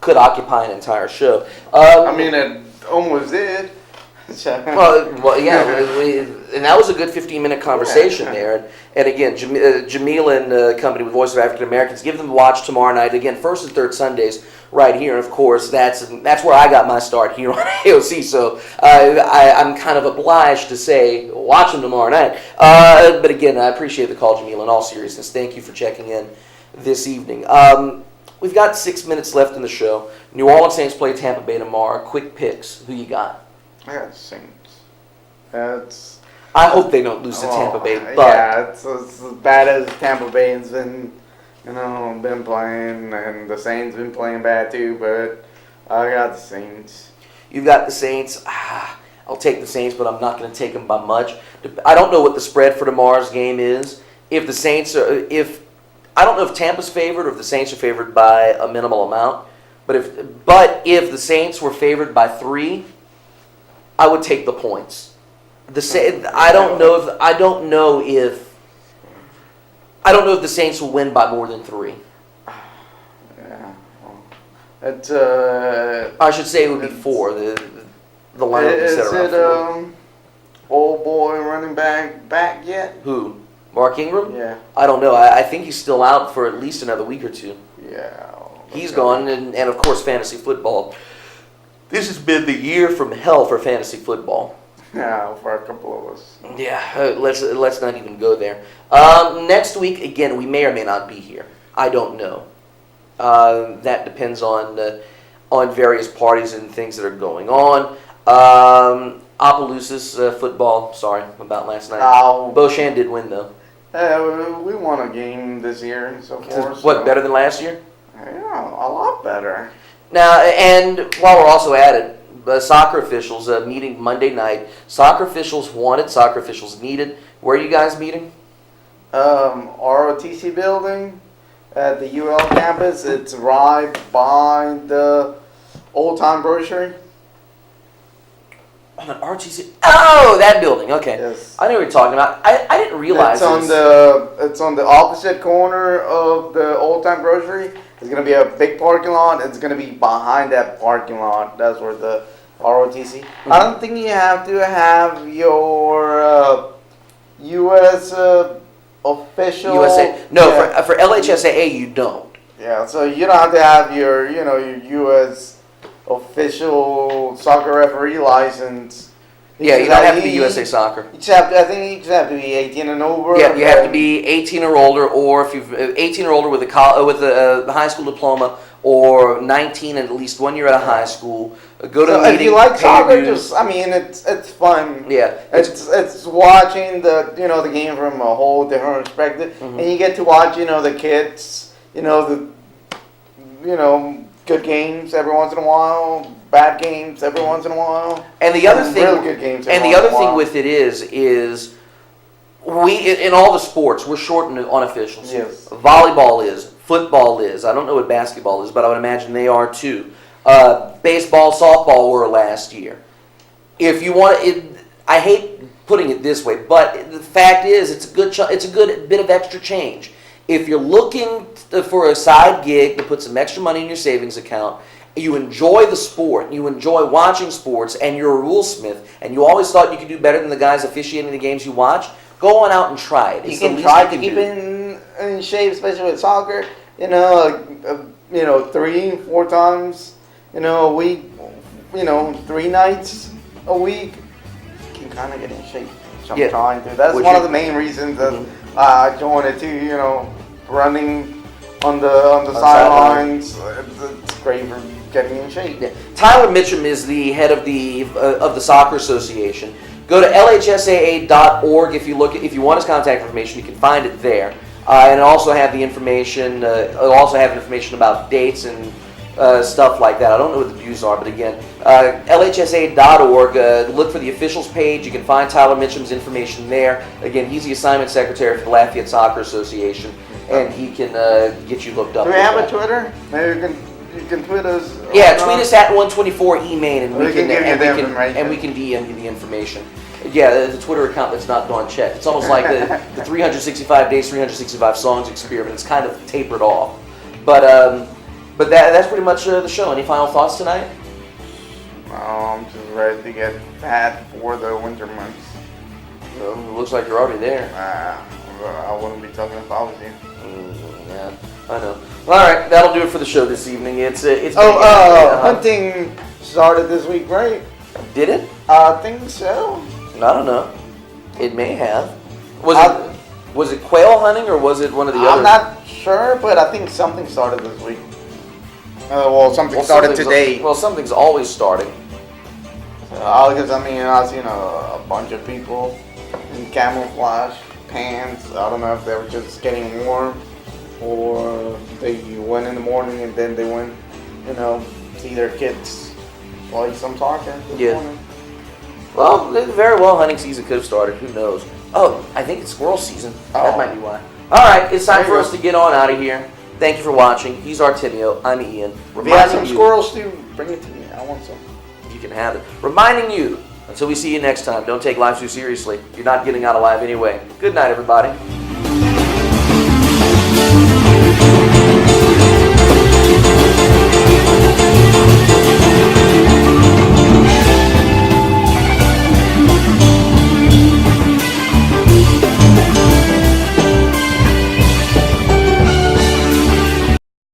could occupy an entire show. It almost did. well, yeah, and that was a good 15-minute conversation there. And again, Jamil and company with Voice of African Americans, give them a watch tomorrow night. Again, first and third Sundays right here. And of course, that's where I got my start here on AOC. So I'm kind of obliged to say, watch them tomorrow night. But again, I appreciate the call, Jamil. In all seriousness, thank you for checking in this evening. We've got 6 minutes left in the show. New Orleans Saints play Tampa Bay tomorrow. Quick picks. Who you got? I got the Saints. I hope they don't lose to Tampa Bay. But yeah, it's as bad as Tampa Bay's been playing, and the Saints been playing bad too. But I got the Saints. You've got the Saints. I'll take the Saints, but I'm not going to take them by much. I don't know what the spread for tomorrow's game is. If the Saints are, I don't know if Tampa's favored or if the Saints are favored by a minimal amount. But if the Saints were favored by 3, I would take the points. I don't know if the Saints will win by more than 3. Yeah. It's I should say it would be 4. The line would be set is around it 4. old boy running back yet? Who? Mark Ingram? Yeah. I don't know. I think he's still out for at least another week or 2. Yeah. He's gone, and of course fantasy football. This has been the year from hell for fantasy football. Yeah, for a couple of us. Yeah, let's not even go there. Next week, again, we may or may not be here. I don't know. That depends on various parties and things that are going on. Opelousas football. Sorry about last night. Oh. Beauchamp did win though. We won a game this year and so forth. What, better than last year? Yeah, a lot better. Now, and while we're also at it, soccer officials meeting Monday night. Soccer officials wanted, soccer officials needed. Where are you guys meeting? ROTC building at the UL campus. It's right by the Old Time Grocery. On an RTC. Oh, that building. Okay. Yes. I know what you're talking about. I didn't realize It's on the opposite corner of the Old Time Grocery. It's gonna be a big parking lot. It's gonna be behind that parking lot. That's where the ROTC. I don't think you have to have your U.S. Official. USA. No, Yeah. for LHSAA you don't. Yeah, so you don't have to have your your U.S. official soccer referee license. Yeah, you don't have to be USA Soccer. You just have to, I think you just have to be 18 and over. Yeah, you have to be 18 or older, or if you've 18 or older with a high school diploma, or 19 and at least 1 year out of high school. Go to So the meeting. if you like pay your soccer, dues. it's fun. Yeah, It's watching the game from a whole different perspective, Mm-hmm. and you get to watch the kids, good games every once in a while, bad games every once in a while, and the other thing, really good games. and the other thing with it is we in all the sports we're short on officials. Yes. Volleyball is, football is. I don't know what basketball is, but I would imagine they are too. Baseball, softball were last year. If you want it, I hate putting it this way, but the fact is, it's a good bit of extra change. If you're looking for a side gig to put some extra money in your savings account, you enjoy the sport, you enjoy watching sports, and you're a rule smith, and you always thought you could do better than the guys officiating the games you watch, go on out and try it. You It's the can least try you to can keep do. in shape, especially with soccer. 3-4 times, a week. 3 nights a week. You can kind of get in shape. Which I'm Yeah. trying to. That's Which one you- of the main reasons that I joined it too. Running on the sidelines. It's great for getting in shape. Yeah. Tyler Mitchum is the head of the Soccer Association. Go to lhsaa.org if you want his contact information. You can find it there, and it'll also have the information. It'll also have information about dates and stuff like that. I don't know what the dues are, but again, lhsa.org. Look for the officials page. You can find Tyler Mitchum's information there. Again, he's the assignment secretary for the Lafayette Soccer Association, and he can get you looked up. Do we with have a that. Twitter? Maybe you can tweet us. Yeah, tweet us at 124 email, and We can give you the information. and we can DM you the information. Yeah, the Twitter account that's not gone checked. It's almost like the 365 days, 365 songs experiment. It's kind of tapered off, but that's pretty much the show. Any final thoughts tonight? I'm just ready to get fat for the winter months. It looks like you're already there. I wouldn't be talking if I was you. Yeah, I know. All right, that'll do it for the show this evening. It's Hunting started this week, right? Did it? I think so. I don't know. It may have. Was it quail hunting or was it one of the other? I'm not sure, but I think something started this week. Something started something's- today. Well, something's always starting. Because I've seen a bunch of people in camouflage pants. I don't know if they were just getting warm or they went in the morning and then they went, see their kids like some talking this Yeah. morning. Well, very well hunting season could have started. Who knows? Oh, I think it's squirrel season. That Oh. might be why. All right, it's time There for you us go. to get on out of here. Thank you for watching. He's Artemio. I'm Ian. If you have some Reminding you, squirrels too, bring it to me. I want some. you can have it. Reminding you, until we see you next time, don't take life too seriously. You're not getting out alive anyway. Good night, everybody.